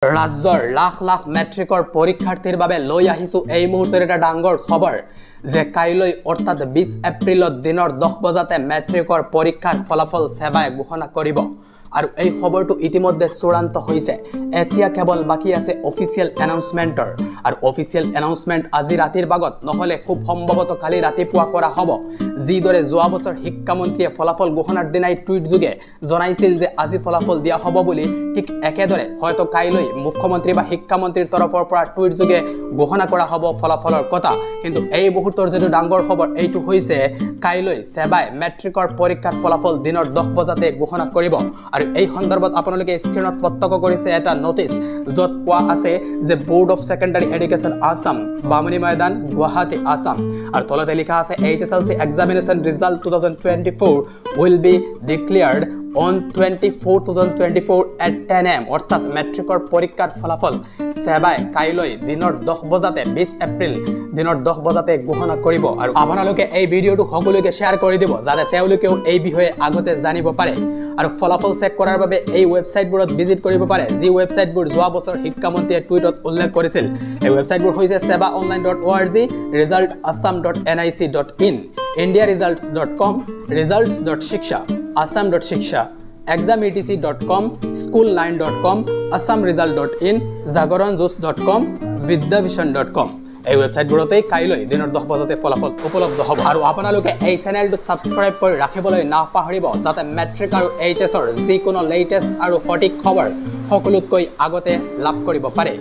ৰাজ্যৰ লাখ লাখ মেট্ৰিকৰ পৰীক্ষাৰ্থীৰ বাবে লৈ আহিছো এই মুহূৰ্তৰ এটা ডাঙৰ খবৰ যে কাইলৈ অৰ্থাৎ 20 এপ্ৰিলত দিনৰ 10 বজাতে মেট্ৰিকৰ পৰীক্ষাৰ ফলাফল সেৱাই ঘোষণা কৰিব আৰু এই খবৰটো ইতিমধ্যে চূড়ান্ত হৈছে এতিয়া কেৱল বাকি আছে অফিচিয়েল এনাউন্সমেন্টৰ আৰু অফিচিয়েল এনাউন্সমেন্ট আজি ৰাতিৰ ভাগত নহলে খুব সম্ভৱত কালি ৰাতিপুৱা কৰা হ'ব যিদৰে যোৱা বছৰ শিক্ষামন্ত্ৰীয়ে ফলাফল ঘোষণাৰ দিনাই টুইট যোগে জনাইছিল যে আজি ফলাফল দিয়া হ'ব বুলি ঠিক একেদৰে হয়তো কাইলৈ মুখ্যমন্ত্ৰী বা শিক্ষামন্ত্ৰীৰ তৰফৰ পৰা টুইট যোগে ঘোষণা কৰা হ'ব ফলাফলৰ কথা কিন্তু এই মুহূৰ্তৰ যেটো ডাঙৰ খবৰ এইটো হৈছে কাইলৈ সেৱাই মেট্ৰিকৰ পৰীক্ষাৰ ফলাফল দিনৰ 10 বজাতে ঘোষণা কৰিব আৰু এই সন্দৰ্ভত আপোনালোকে স্ক্ৰিনত প্ৰত্যক্ষ কৰিছে এটা নোটিছ যত কোৱা আছে যে board of secondary education Assam Bamuni Maidan Guwahati Assam আৰু তলতে লিখা আছে HSLC examination result 2024 will be declared on 24/2024 at 10 am অর্থাৎ মেট্ৰিকৰ পৰীক্ষাৰ ফলাফল সেৱাই কাইলৈ দিনৰ 10 বজাতে 20 এপ্ৰিল দিনৰ 10 বজাতে ঘোষণা কৰিব আৰু আপোনালোকে এই ভিডিওটো সকলোকে শেয়াৰ কৰি দিব যাতে তেওঁলোকেও এই বিষয়ে আগতে জানিব পাৰে আৰু ফলাফল চেক কৰাৰ বাবে এই ওয়েবসাইটবোৰত ভিজিট কৰিব পাৰে যি ওয়েবসাইটবোৰ যোৱা বছৰ শিক্ষামন্ত্ৰীয়ে টুইটত উল্লেখ কৰিছিল এই ওয়েবসাইটবোৰ হৈছে sevaonline.org resultassam.nic.in indiaresults.com results.shiksha assam.shiksha exametc.com school9.com assamresult.in jagoranjos.com vidyavision.com এই ওয়েবসাইটবোৰতে কাইলৈ দিনৰ 10 বজাতে ফলাফল উপলব্ধ হ'ব আৰু আপোনালোকে এই চেনেলটো সাবস্ক্ৰাইব কৰি ৰাখিবলৈ নাপাহৰিব যাতে মেট্ৰিক আৰু এইচএছৰ যিকোনো লেটেষ্ট আৰু সঠিক খবৰ সকলোতকৈ আগতে লাভ কৰিব পাৰে